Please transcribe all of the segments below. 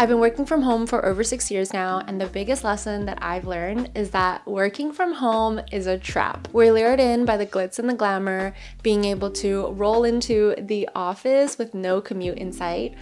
I've been working from home for over 6 years now, and the biggest lesson that I've learned is that working from home is a trap. We're lured in by the glitz and the glamour, being able to roll into the office with no commute in sight.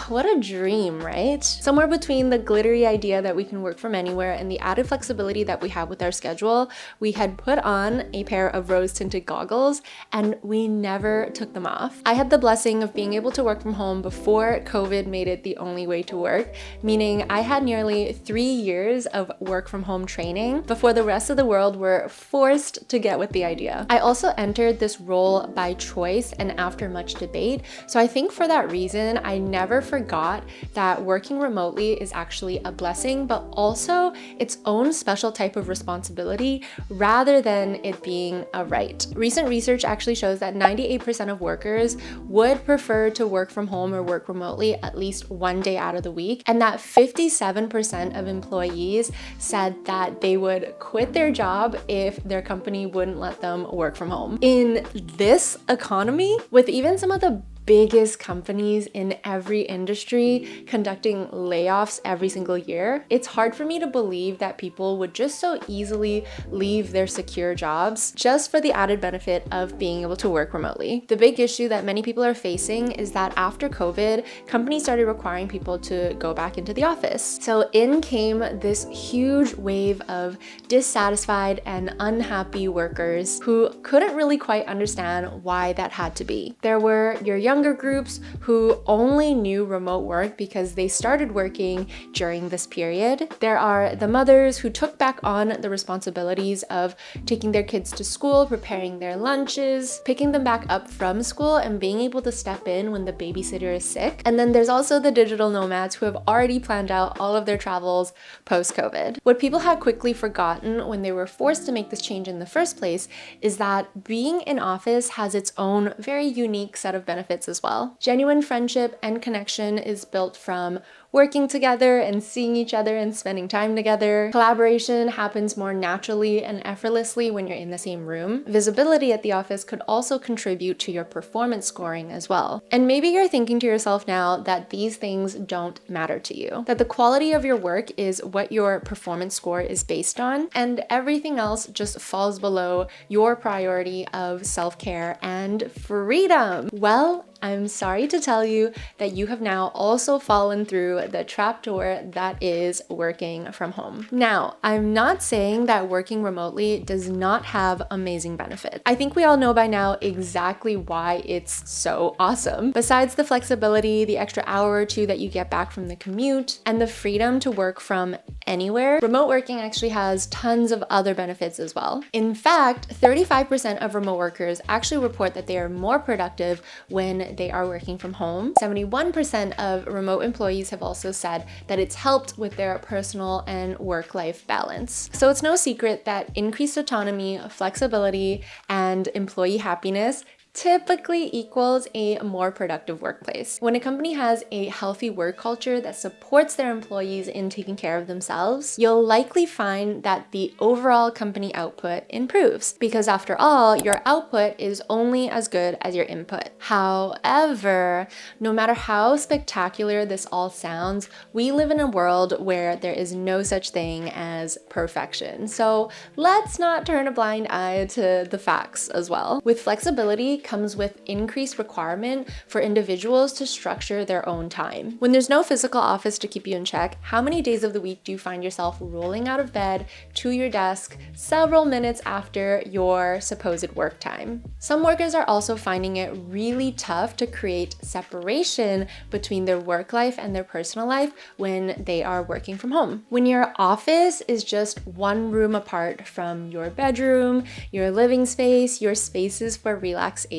What a dream, right? Somewhere between the glittery idea that we can work from anywhere and the added flexibility that we have with our schedule, we had put on a pair of rose-tinted goggles and we never took them off. I had the blessing of being able to work from home before COVID made it the only way to work, meaning I had nearly 3 years of work from home training before the rest of the world were forced to get with the idea. I also entered this role by choice and after much debate, so I think for that reason, I never forgot that working remotely is actually a blessing, but also its own special type of responsibility rather than it being a right. Recent research actually shows that 98% of workers would prefer to work from home or work remotely at least one day out of the week, and that 57% of employees said that they would quit their job if their company wouldn't let them work from home. In this economy, with even some of the biggest companies in every industry conducting layoffs every single year, it's hard for me to believe that people would just so easily leave their secure jobs just for the added benefit of being able to work remotely. The big issue that many people are facing is that after COVID, companies started requiring people to go back into the office. So in came this huge wave of dissatisfied and unhappy workers who couldn't really quite understand why that had to be. There were your younger groups who only knew remote work because they started working during this period. There are the mothers who took back on the responsibilities of taking their kids to school, preparing their lunches, picking them back up from school, and being able to step in when the babysitter is sick. And then there's also the digital nomads who have already planned out all of their travels post-COVID. What people had quickly forgotten when they were forced to make this change in the first place is that being in office has its own very unique set of benefits as well. Genuine friendship and connection is built from working together and seeing each other and spending time together. Collaboration happens more naturally and effortlessly when you're in the same room. Visibility at the office could also contribute to your performance scoring as well. And maybe you're thinking to yourself now that these things don't matter to you, that the quality of your work is what your performance score is based on, and everything else just falls below your priority of self-care and freedom. Well, I'm sorry to tell you that you have now also fallen through the trapdoor that is working from home. Now, I'm not saying that working remotely does not have amazing benefits. I think we all know by now exactly why it's so awesome. Besides the flexibility, the extra hour or two that you get back from the commute, and the freedom to work from anywhere, remote working actually has tons of other benefits as well. In fact, 35% of remote workers actually report that they are more productive when they are working from home. 71% of remote employees have also said that it's helped with their personal and work-life balance. So it's no secret that increased autonomy, flexibility, and employee happiness typically equals a more productive workplace. When a company has a healthy work culture that supports their employees in taking care of themselves, you'll likely find that the overall company output improves, because after all, your output is only as good as your input. However, no matter how spectacular this all sounds, we live in a world where there is no such thing as perfection. So let's not turn a blind eye to the facts as well. With flexibility comes with increased requirement for individuals to structure their own time. When there's no physical office to keep you in check, how many days of the week do you find yourself rolling out of bed to your desk several minutes after your supposed work time? Some workers are also finding it really tough to create separation between their work life and their personal life when they are working from home. When your office is just one room apart from your bedroom, your living space, your spaces for relaxation,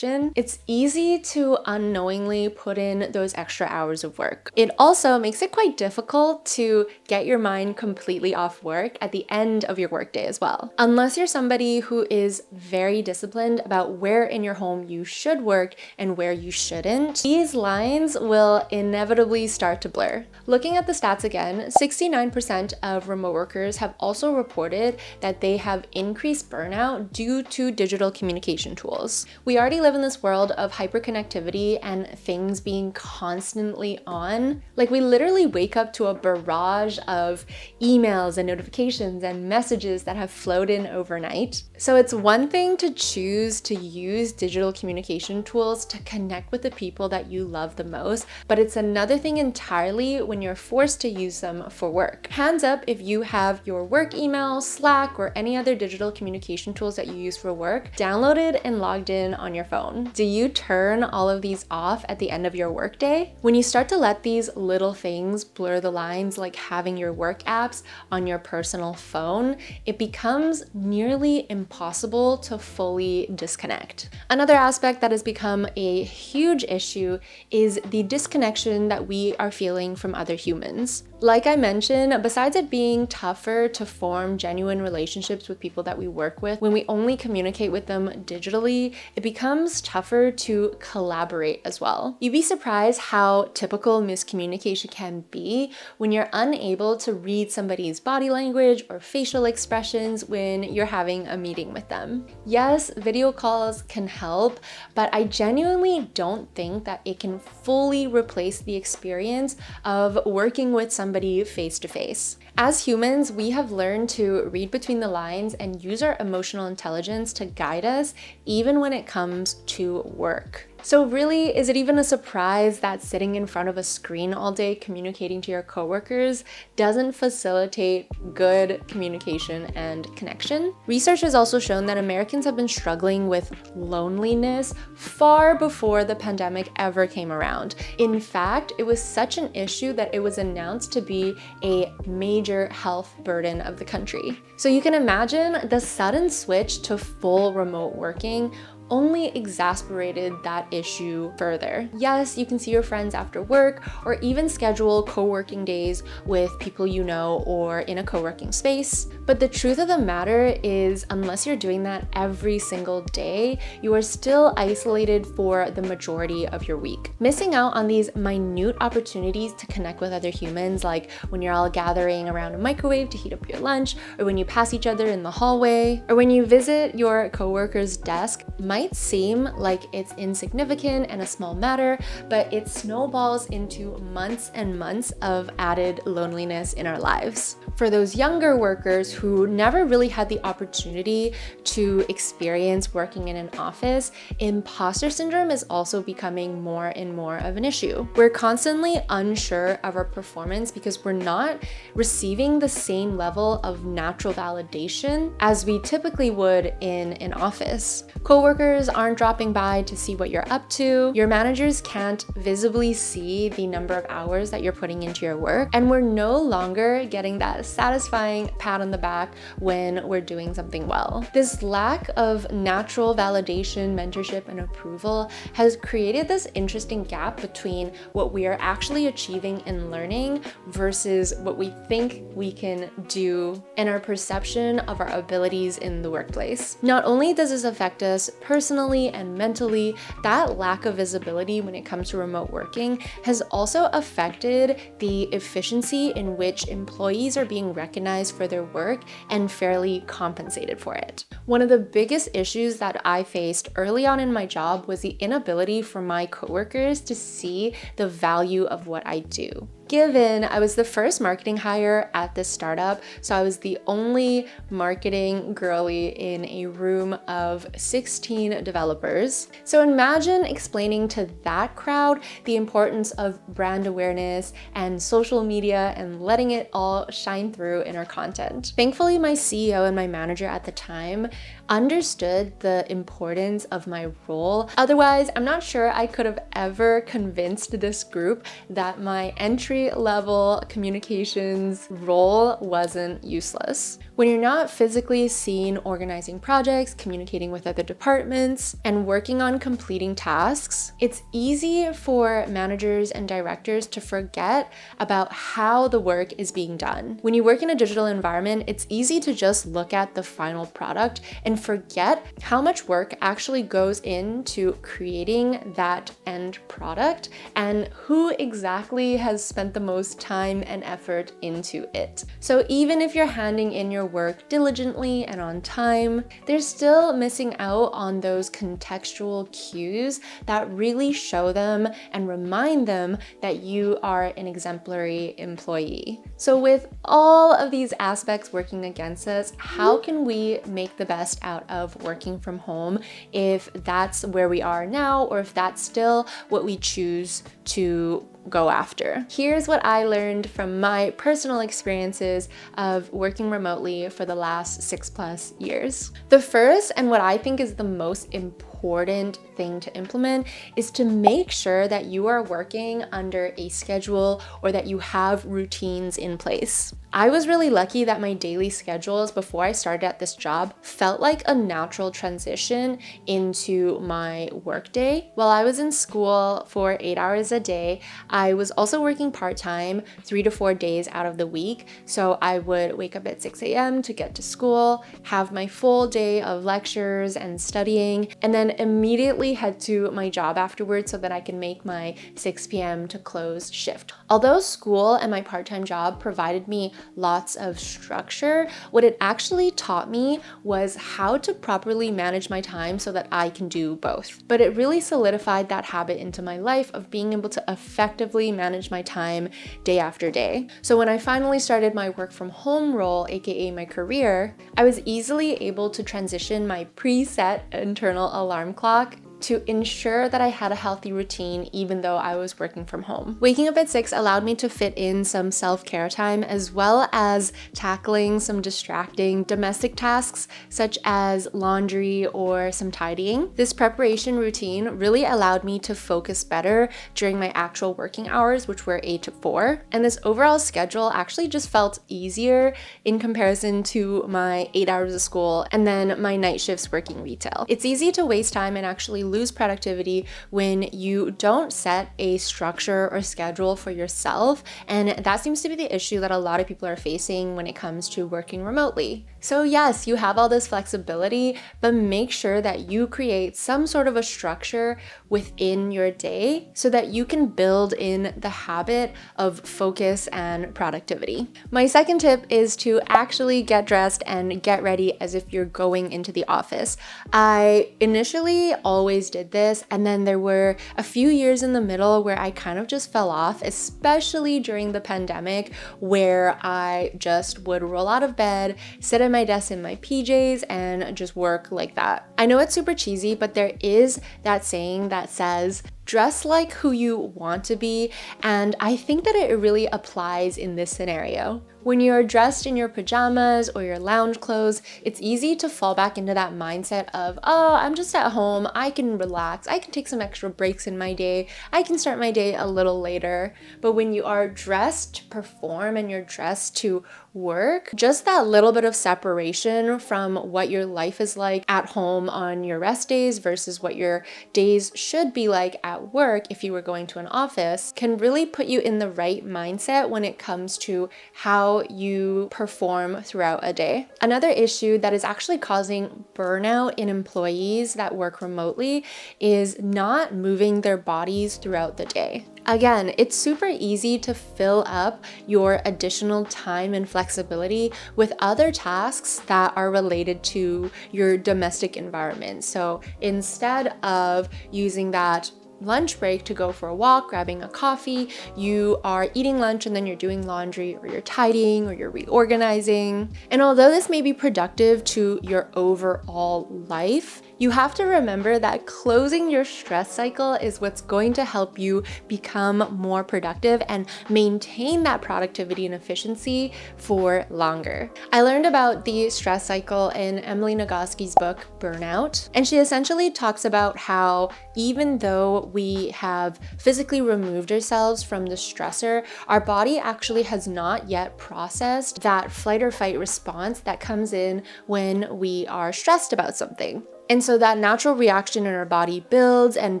it's easy to unknowingly put in those extra hours of work. It also makes it quite difficult to get your mind completely off work at the end of your workday as well. Unless you're somebody who is very disciplined about where in your home you should work and where you shouldn't, these lines will inevitably start to blur. Looking at the stats again, 69% of remote workers have also reported that they have increased burnout due to digital communication tools. We already live in this world of hyperconnectivity and things being constantly on. Like, we literally wake up to a barrage of emails and notifications and messages that have flowed in overnight. So it's one thing to choose to use digital communication tools to connect with the people that you love the most, but it's another thing entirely when you're forced to use them for work. Hands up if you have your work email, Slack, or any other digital communication tools that you use for work downloaded and logged in on your phone. Do you turn all of these off at the end of your workday? When you start to let these little things blur the lines, like having your work apps on your personal phone, it becomes nearly impossible to fully disconnect. Another aspect that has become a huge issue is the disconnection that we are feeling from other humans. Like I mentioned, besides it being tougher to form genuine relationships with people that we work with when we only communicate with them digitally, it becomes tougher to collaborate as well. You'd be surprised how typical miscommunication can be when you're unable to read somebody's body language or facial expressions when you're having a meeting with them. Yes, video calls can help, but I genuinely don't think that it can fully replace the experience of working with somebody face to face. As humans, we have learned to read between the lines and use our emotional intelligence to guide us, even when it comes to work. So really, is it even a surprise that sitting in front of a screen all day communicating to your coworkers doesn't facilitate good communication and connection? Research has also shown that Americans have been struggling with loneliness far before the pandemic ever came around. In fact, it was such an issue that it was announced to be a major health burden of the country. So you can imagine the sudden switch to full remote working only exacerbated that issue further. Yes, you can see your friends after work or even schedule co-working days with people you know or in a co-working space. But the truth of the matter is, unless you're doing that every single day, you are still isolated for the majority of your week. Missing out on these minute opportunities to connect with other humans, like when you're all gathering around a microwave to heat up your lunch, or when you pass each other in the hallway, or when you visit your coworker's desk, might seem like it's insignificant and a small matter, but it snowballs into months and months of added loneliness in our lives. For those younger workers who never really had the opportunity to experience working in an office, imposter syndrome is also becoming more and more of an issue. We're constantly unsure of our performance because we're not receiving the same level of natural validation as we typically would in an office. Coworkers aren't dropping by to see what you're up to. Your managers can't visibly see the number of hours that you're putting into your work. And we're no longer getting that satisfying pat on the back when we're doing something well. This lack of natural validation, mentorship, and approval has created this interesting gap between what we are actually achieving and learning versus what we think we can do and our perception of our abilities in the workplace. Not only does this affect us personally and mentally, that lack of visibility when it comes to remote working has also affected the efficiency in which employees are being recognized for their work and fairly compensated for it. One of the biggest issues that I faced early on in my job was the inability for my coworkers to see the value of what I do. Given I was the first marketing hire at this startup, so I was the only marketing girly in a room of 16 developers. So imagine explaining to that crowd the importance of brand awareness and social media and letting it all shine through in our content. Thankfully, my CEO and my manager at the time understood the importance of my role. Otherwise, I'm not sure I could have ever convinced this group that my entry-level communications role wasn't useless. When you're not physically seen organizing projects, communicating with other departments, and working on completing tasks, it's easy for managers and directors to forget about how the work is being done. When you work in a digital environment, it's easy to just look at the final product and forget how much work actually goes into creating that end product and who exactly has spent the most time and effort into it. So even if you're handing in your work diligently and on time, they're still missing out on those contextual cues that really show them and remind them that you are an exemplary employee. So with all of these aspects working against us, how can we make the best out of working from home if that's where we are now, or if that's still what we choose to go after? Here's what I learned from my personal experiences of working remotely for the last 6+ years. The first, and what I think is the most important thing to implement, is to make sure that you are working under a schedule or that you have routines in place. I was really lucky that my daily schedules before I started at this job felt like a natural transition into my workday. While I was in school for 8 hours a day, I was also working part-time 3 to 4 days out of the week. So I would wake up at 6 a.m. to get to school, have my full day of lectures and studying, and then immediately head to my job afterwards so that I can make my 6 p.m. to close shift. Although school and my part-time job provided me lots of structure, what it actually taught me was how to properly manage my time so that I can do both. But it really solidified that habit into my life of being able to effectively manage my time day after day. So when I finally started my work from home role, aka my career, I was easily able to transition my preset internal alarm clock to ensure that I had a healthy routine even though I was working from home. Waking up at 6 allowed me to fit in some self-care time as well as tackling some distracting domestic tasks such as laundry or some tidying. This preparation routine really allowed me to focus better during my actual working hours, which were 8 to 4. And this overall schedule actually just felt easier in comparison to my 8 hours of school and then my night shifts working retail. It's easy to waste time and actually lose productivity when you don't set a structure or schedule for yourself, and that seems to be the issue that a lot of people are facing when it comes to working remotely. So yes, you have all this flexibility, but make sure that you create some sort of a structure within your day so that you can build in the habit of focus and productivity. My second tip is to actually get dressed and get ready as if you're going into the office. I initially always did this, and then there were a few years in the middle where I kind of just fell off, especially during the pandemic, where I just would roll out of bed, sit at my desk in my PJs, and just work like that. I know it's super cheesy, but there is that saying that says, dress like who you want to be, and I think that it really applies in this scenario. When you're dressed in your pajamas or your lounge clothes, it's easy to fall back into that mindset of, oh, I'm just at home, I can relax, I can take some extra breaks in my day, I can start my day a little later. But when you are dressed to perform and you're dressed to work, just that little bit of separation from what your life is like at home on your rest days versus what your days should be like at work if you were going to an office can really put you in the right mindset when it comes to how you perform throughout a day. Another issue that is actually causing burnout in employees that work remotely is not moving their bodies throughout the day. Again, it's super easy to fill up your additional time and flexibility with other tasks that are related to your domestic environment. So instead of using that lunch break to go for a walk, grabbing a coffee, you are eating lunch and then you're doing laundry or you're tidying or you're reorganizing. And although this may be productive to your overall life, you have to remember that closing your stress cycle is what's going to help you become more productive and maintain that productivity and efficiency for longer. I learned about the stress cycle in Emily Nagoski's book, Burnout, and she essentially talks about how even though we have physically removed ourselves from the stressor, our body actually has not yet processed that flight or fight response that comes in when we are stressed about something. And so that natural reaction in our body builds and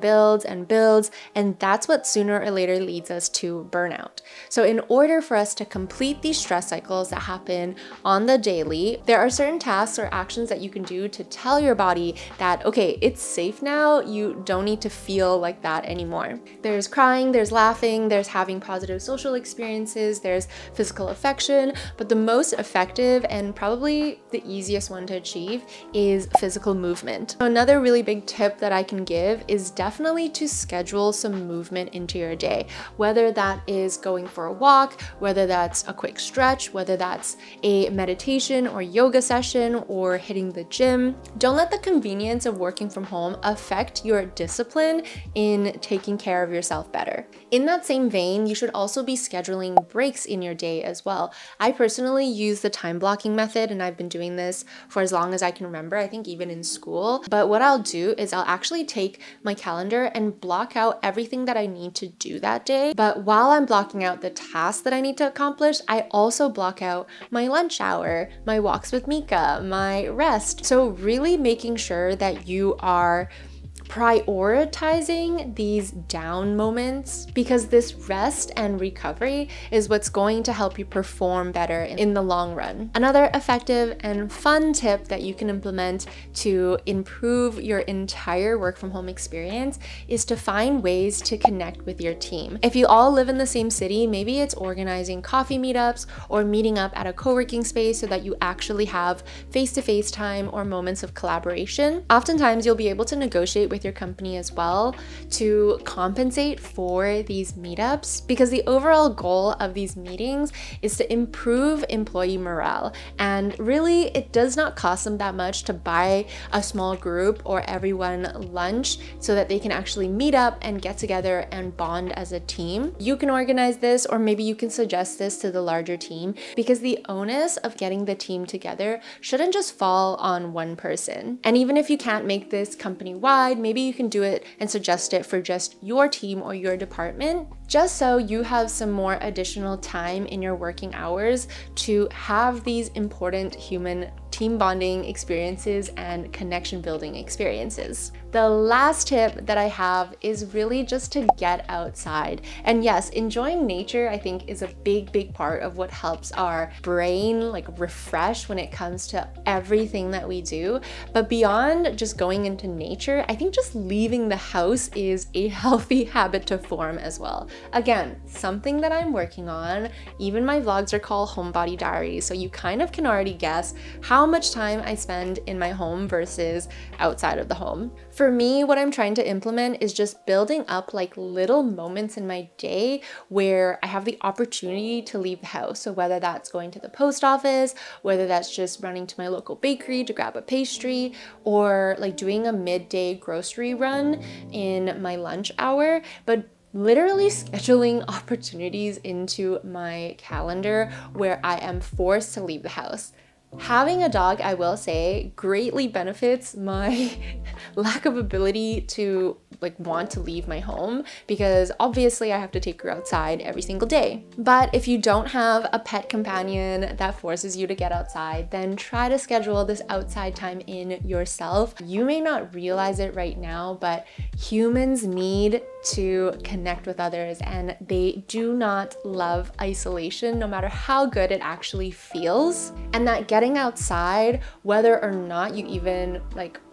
builds and builds, and that's what sooner or later leads us to burnout. So in order for us to complete these stress cycles that happen on the daily, there are certain tasks or actions that you can do to tell your body that, okay, it's safe now, you don't need to feel like that anymore. There's crying, there's laughing, there's having positive social experiences, there's physical affection, but the most effective and probably the easiest one to achieve is physical movement. So another really big tip that I can give is definitely to schedule some movement into your day, whether that is going for a walk, whether that's a quick stretch, whether that's a meditation or yoga session or hitting the gym. Don't let the convenience of working from home affect your discipline in taking care of yourself better. In that same vein, you should also be scheduling breaks in your day as well. I personally use the time blocking method, and I've been doing this for as long as I can remember, I think even in school. But what I'll do is I'll actually take my calendar and block out everything that I need to do that day. But while I'm blocking out the tasks that I need to accomplish, I also block out my lunch hour, my walks with Mika, my rest. So really making sure that you are prioritizing these down moments, because this rest and recovery is what's going to help you perform better in the long run. Another effective and fun tip that you can implement to improve your entire work from home experience is to find ways to connect with your team. If you all live in the same city, maybe it's organizing coffee meetups or meeting up at a co-working space so that you actually have face-to-face time or moments of collaboration. Oftentimes you'll be able to negotiate with your company as well to compensate for these meetups, because the overall goal of these meetings is to improve employee morale. And really, it does not cost them that much to buy a small group or everyone lunch so that they can actually meet up and get together and bond as a team. You can organize this, or maybe you can suggest this to the larger team, because the onus of getting the team together shouldn't just fall on one person. And even if you can't make this company-wide, maybe you can do it and suggest it for just your team or your department, just so you have some more additional time in your working hours to have these important human team bonding experiences and connection building experiences. The last tip that I have is really just to get outside. And yes, enjoying nature, I think, is a big part of what helps our brain refresh when it comes to everything that we do. But beyond just going into nature, I think just leaving the house is a healthy habit to form as well. Again, something that I'm working on. Even my vlogs are called Homebody Diaries, so you kind of can already guess how much time I spend in my home versus outside of the home. For me, what I'm trying to implement is just building up little moments in my day where I have the opportunity to leave the house. So whether that's going to the post office, whether that's just running to my local bakery to grab a pastry, or doing a midday grocery run in my lunch hour, but literally scheduling opportunities into my calendar where I am forced to leave the house. Having a dog, I will say, greatly benefits my lack of ability to want to leave my home, because obviously I have to take her outside every single day. But if you don't have a pet companion that forces you to get outside, then try to schedule this outside time in yourself. You may not realize it right now, but humans need to connect with others, and they do not love isolation, no matter how good it actually feels. And that getting outside, whether or not you even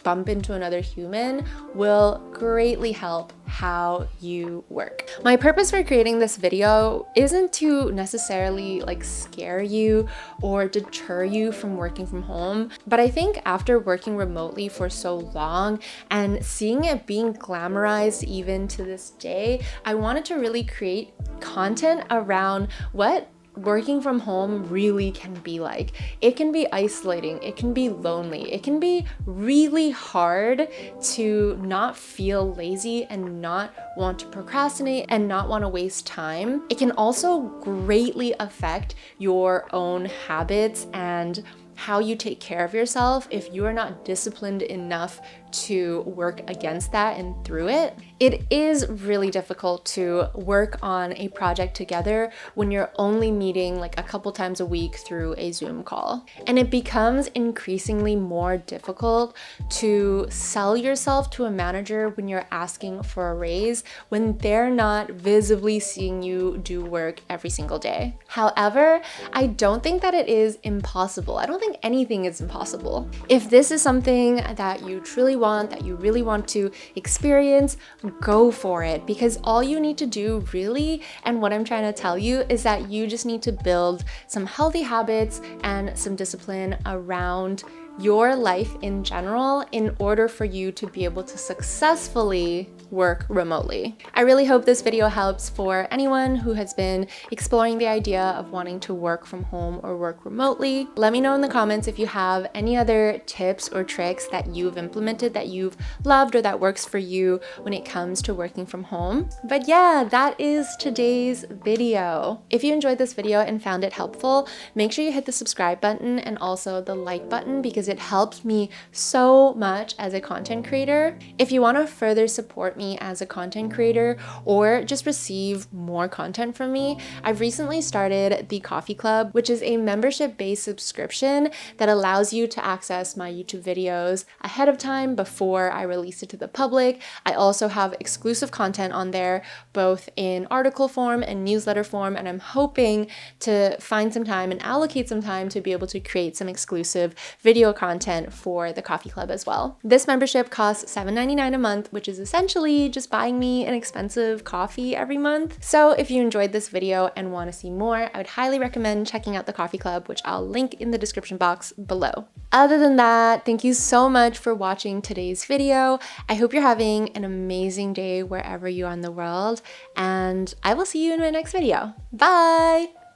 bump into another human, will greatly help how you work. My purpose for creating this video isn't to necessarily scare you or deter you from working from home, but I think after working remotely for so long and seeing it being glamorized even to this day, I wanted to really create content around what working from home really can be like. It can be isolating, it can be lonely, it can be really hard to not feel lazy and not want to procrastinate and not want to waste time. It can also greatly affect your own habits and how you take care of yourself if you are not disciplined enough to work against that and through it. It is really difficult to work on a project together when you're only meeting like a couple times a week through a Zoom call. And it becomes increasingly more difficult to sell yourself to a manager when you're asking for a raise when they're not visibly seeing you do work every single day. However, I don't think that it is impossible. I don't think anything is impossible. If this is something that you truly want, that you really want to experience, go for it, because all you need to do really, and what I'm trying to tell you, is that you just need to build some healthy habits and some discipline around your life in general in order for you to be able to successfully work remotely. I really hope this video helps for anyone who has been exploring the idea of wanting to work from home or work remotely. Let me know in the comments if you have any other tips or tricks that you've implemented that you've loved or that works for you when it comes to working from home. But yeah, that is today's video. If you enjoyed this video and found it helpful, make sure you hit the subscribe button and also the like button, because it helps me so much as a content creator. If you want to further support me as a content creator or just receive more content from me, I've recently started the Coffee Club, which is a membership-based subscription that allows you to access my YouTube videos ahead of time before I release it to the public. I also have exclusive content on there, both in article form and newsletter form, and I'm hoping to find some time and allocate some time to be able to create some exclusive video content for the Coffee Club as well. This membership costs $7.99 a month, which is essentially just buying me an expensive coffee every month. So if you enjoyed this video and want to see more, I would highly recommend checking out the Coffee Club, which I'll link in the description box below. Other than that, thank you so much for watching today's video. I hope you're having an amazing day wherever you are in the world, and I will see you in my next video. Bye!